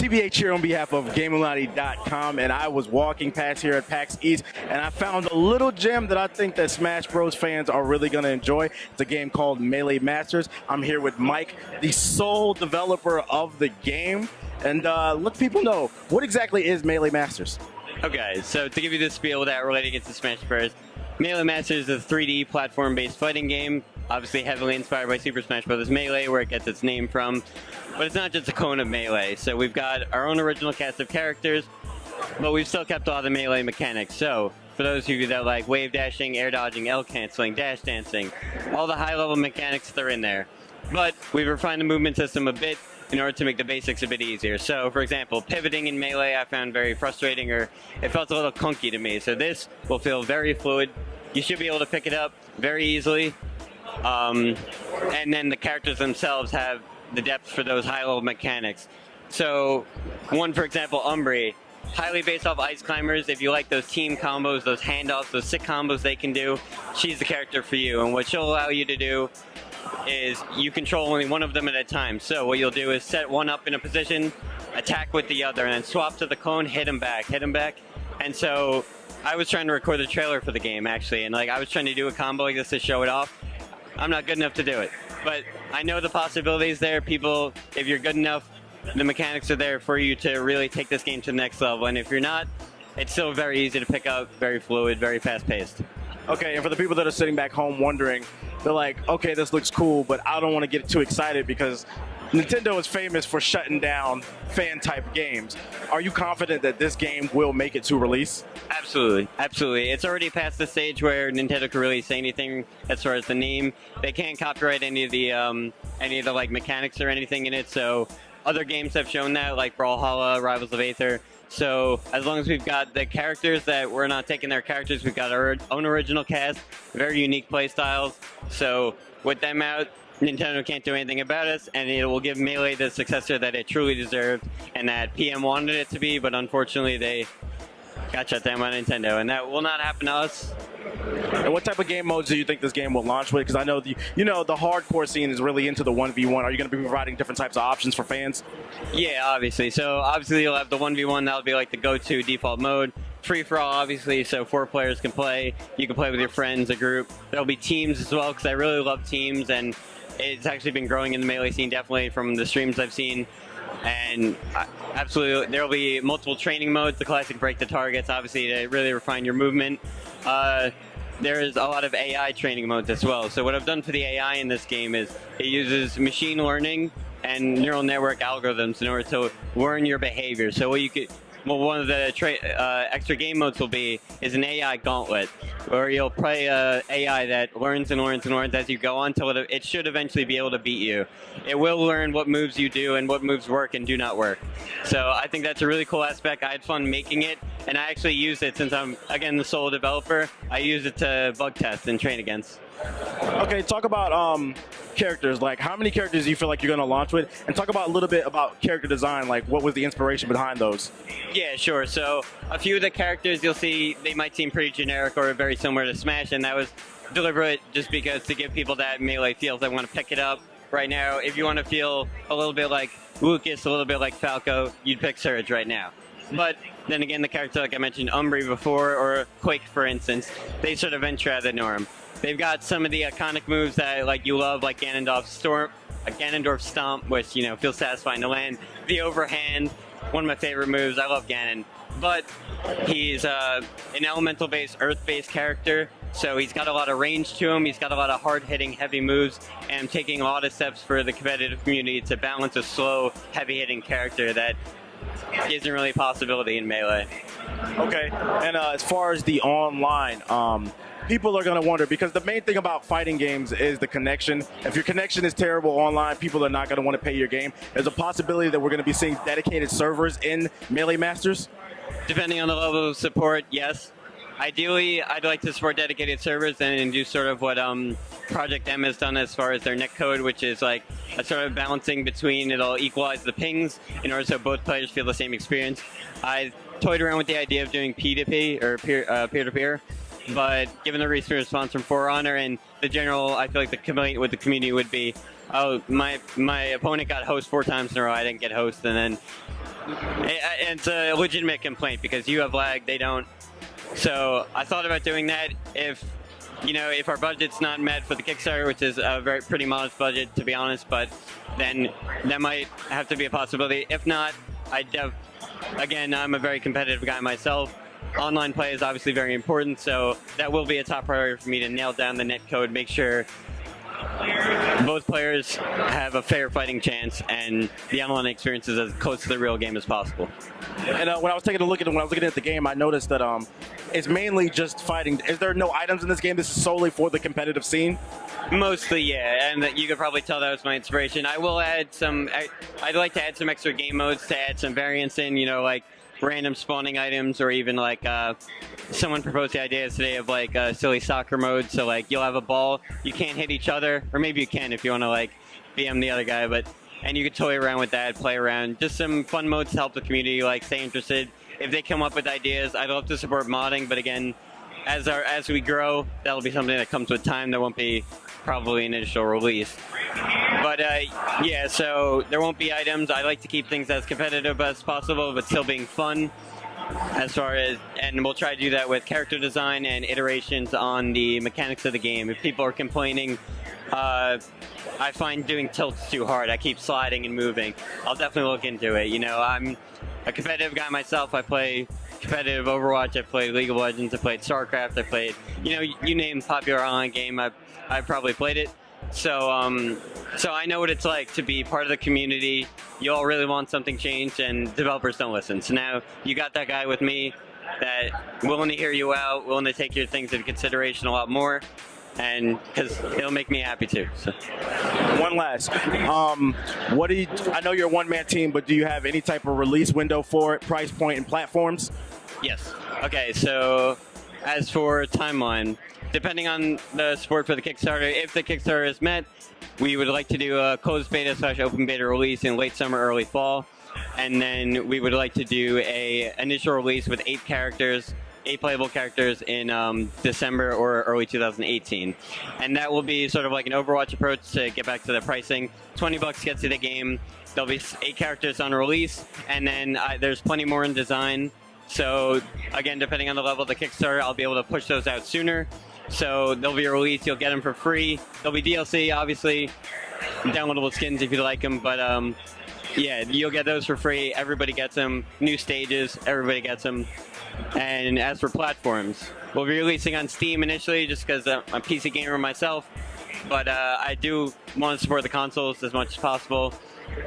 TBH here on behalf of illuminaughty.com, and I was walking past here at Pax East, and I found a little gem that I think that Smash Bros fans are really going to enjoy. It's a game called Melee Masters. I'm here with Mike, the sole developer of the game, and let people know, what exactly is Melee Masters? Okay, so to give you the spiel without relating it to Smash Bros, Melee Masters is a 3D platform-based fighting game, obviously heavily inspired by Super Smash Bros. Melee, where it gets its name from. But it's not just a clone of Melee. So we've got our own original cast of characters, but we've still kept all the Melee mechanics. So for those of you that like wave dashing, air dodging, L canceling, dash dancing, all the high-level mechanics, they're in there. But we've refined the movement system a bit in order to make the basics a bit easier. So, for example, pivoting in Melee I found very frustrating, or it felt a little clunky to me. So this will feel very fluid. You should be able to pick it up very easily. And then the characters themselves have the depth for those high-level mechanics. So, one, for example, Umbri, highly based off Ice Climbers. If you like those team combos, those handoffs, those sick combos they can do, she's the character for you. And what she'll allow you to do is you control only one of them at a time. So what you'll do is set one up in a position, attack with the other, and then swap to the clone, hit him back, hit him back. And so I was trying to record the trailer for the game, actually, and like I was trying to do a combo like this to show it off. I'm not good enough to do it, but I know the possibilities there. People, if you're good enough, the mechanics are there for you to really take this game to the next level. And if you're not, it's still very easy to pick up, very fluid, very fast-paced. Okay, and for the people that are sitting back home wondering, they're like, okay, this looks cool, but I don't want to get too excited because Nintendo is famous for shutting down fan-type games. Are you confident that this game will make it to release? Absolutely, absolutely. It's already past the stage where Nintendo can really say anything as far as the name. They can't copyright any of the like mechanics or anything in it. So other games have shown that, like Brawlhalla, Rivals of Aether. So as long as we've got the characters that we're not taking their characters, we've got our own original cast, very unique play styles. So with them out, Nintendo can't do anything about us, and it will give Melee the successor that it truly deserved and that PM wanted it to be, but unfortunately they got shut down by Nintendo, and that will not happen to us. And what type of game modes do you think this game will launch with? Because I know the hardcore scene is really into the 1v1. Are you going to be providing different types of options for fans? Yeah, obviously. So obviously you'll have the 1v1. That'll be like the go-to default mode. Free-for-all, obviously, so 4 players can play. You can play with your friends, a group. There'll be teams as well, because I really love teams, and it's actually been growing in the Melee scene, definitely from the streams I've seen. And absolutely, there'll be multiple training modes, the classic break the targets, obviously, to really refine your movement. There is a lot of AI training modes as well. So what I've done for the AI in this game is it uses machine learning and neural network algorithms in order to learn your behavior. So what you could, well, one of the extra game modes will be is an AI gauntlet, where you'll play a AI that learns and learns and learns as you go on until it should eventually be able to beat you. It will learn what moves you do and what moves work and do not work. So I think that's a really cool aspect. I had fun making it, and I actually used it since I'm, again, the sole developer. I use it to bug test and train against. Okay, talk about characters. Like, how many characters do you feel like you're going to launch with? And talk about a little bit about character design. Like, what was the inspiration behind those? Yeah, sure. So a few of the characters you'll see, they might seem pretty generic or very similar to Smash, and that was deliberate just because to give people that Melee feels they want to pick it up. Right now, if you want to feel a little bit like Lucas, a little bit like Falco, you'd pick Surge right now. But then again, the character like I mentioned, Umbri before, or Quake for instance, they sort of venture out of the norm. They've got some of the iconic moves that like you love, like Ganondorf's Stomp, which feels satisfying to land. The overhand, one of my favorite moves. I love Ganon, but he's an elemental-based, earth-based character, so he's got a lot of range to him. He's got a lot of hard-hitting, heavy moves, and I'm taking a lot of steps for the competitive community to balance a slow, heavy-hitting character that isn't really a possibility in Melee. Okay, and as far as the online, people are going to wonder, because the main thing about fighting games is the connection. If your connection is terrible online, people are not going to want to pay your game. There's a possibility that we're going to be seeing dedicated servers in Melee Masters? Depending on the level of support, yes. Ideally, I'd like to support dedicated servers and do sort of what Project M has done as far as their netcode, which is like a sort of balancing between, it'll equalize the pings in order so both players feel the same experience. I toyed around with the idea of doing P2P, or peer-to-peer, but given the recent response from For Honor and the general, I feel like the complaint with the community would be, oh, my opponent got host 4 times in a row, I didn't get host, and then It's a legitimate complaint because you have lag, they don't. So I thought about doing that if our budget's not met for the Kickstarter, which is a pretty modest budget, to be honest, but then that might have to be a possibility. If not, again, I'm a very competitive guy myself. Online play is obviously very important, so that will be a top priority for me to nail down the net code, make sure both players have a fair fighting chance, and the online experience is as close to the real game as possible. And when I was looking at the game, I noticed that it's mainly just fighting. Is there no items in this game? This is solely for the competitive scene? Mostly, yeah, and you could probably tell that was my inspiration. I will add some. I'd like to add some extra game modes to add some variance in. Like random spawning items, or even like someone proposed the idea today of like a silly soccer mode. So like you'll have a ball, you can't hit each other, or maybe you can if you want to like BM the other guy, and you could toy around with that, play around. Just some fun modes to help the community like stay interested. If they come up with ideas, I'd love to support modding, but again, as we grow, that'll be something that comes with time. There won't be probably an initial release. But yeah, so there won't be items. I like to keep things as competitive as possible, but still being fun. And we'll try to do that with character design and iterations on the mechanics of the game. If people are complaining, I find doing tilts too hard. I keep sliding and moving. I'll definitely look into it. I'm a competitive guy myself. I play competitive Overwatch. I played League of Legends. I played StarCraft. I played, you name popular online game, I've probably played it. So I know what it's like to be part of the community. You all really want something changed, and developers don't listen. So now you got that guy with me that willing to hear you out, willing to take your things into consideration a lot more, and because it'll make me happy too. So. One last, I know you're a one-man team, but do you have any type of release window for it, price point, and platforms? Yes. Okay, so as for timeline, depending on the support for the Kickstarter, if the Kickstarter is met, we would like to do a closed beta / open beta release in late summer, early fall. And then we would like to do a initial release with 8 playable characters in December or early 2018. And that will be sort of like an Overwatch approach to get back to the pricing. $20 gets you the game. There'll be 8 characters on release, and then there's plenty more in design. So again, depending on the level of the Kickstarter, I'll be able to push those out sooner. So there'll be a release, you'll get them for free. There'll be DLC, obviously, downloadable skins if you like them, but yeah, you'll get those for free. Everybody gets them. New stages, everybody gets them. And as for platforms, we'll be releasing on Steam initially just because I'm a PC gamer myself, but I do want to support the consoles as much as possible.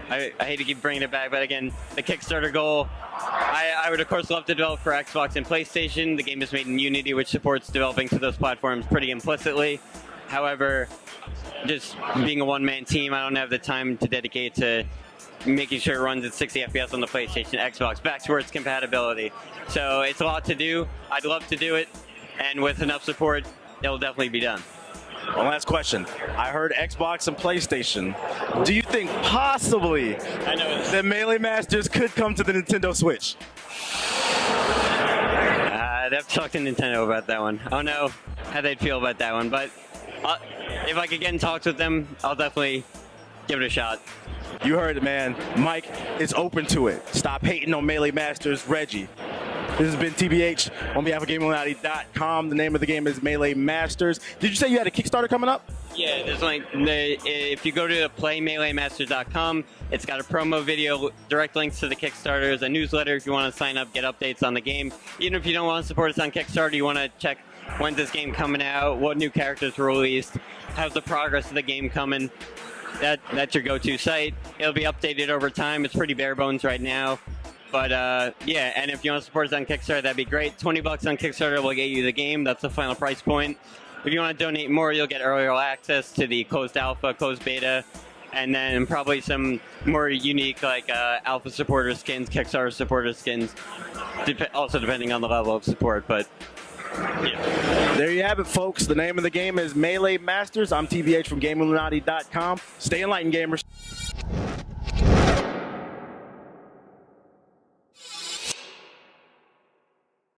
I hate to keep bringing it back, but again, the Kickstarter goal, I would of course love to develop for Xbox and PlayStation. The game is made in Unity, which supports developing to those platforms pretty implicitly. However, just being a one-man team, I don't have the time to dedicate to making sure it runs at 60 FPS on the PlayStation, Xbox, backwards compatibility. So it's a lot to do. I'd love to do it, and with enough support, it'll definitely be done. One last question. I heard Xbox and PlayStation. Do you think possibly that Melee Masters could come to the Nintendo Switch? I'd have to talk to Nintendo about that one. I don't know how they'd feel about that one, but if I could get in talks with them, I'll definitely give it a shot. You heard it, man. Mike is open to it. Stop hating on Melee Masters, Reggie. This has been TBH on behalf of illuminaughty.com. The name of the game is Melee Masters. Did you say you had a Kickstarter coming up? Yeah, there's if you go to playmeleemasters.com, it's got a promo video, direct links to the Kickstarter, there's a newsletter if you want to sign up, get updates on the game. Even if you don't want to support us on Kickstarter, you want to check when's this game coming out, what new characters were released, how's the progress of the game coming. That's your go-to site. It'll be updated over time. It's pretty bare bones right now. But yeah, and if you want to support us on Kickstarter, that'd be great. $20 on Kickstarter will get you the game. That's the final price point. If you want to donate more, you'll get earlier access to the closed alpha, closed beta, and then probably some more unique like alpha supporter skins, Kickstarter supporter skins, also depending on the level of support. But yeah. There you have it, folks. The name of the game is Melee Masters. I'm TBH from GameIlluminaughty.com. Stay enlightened, gamers.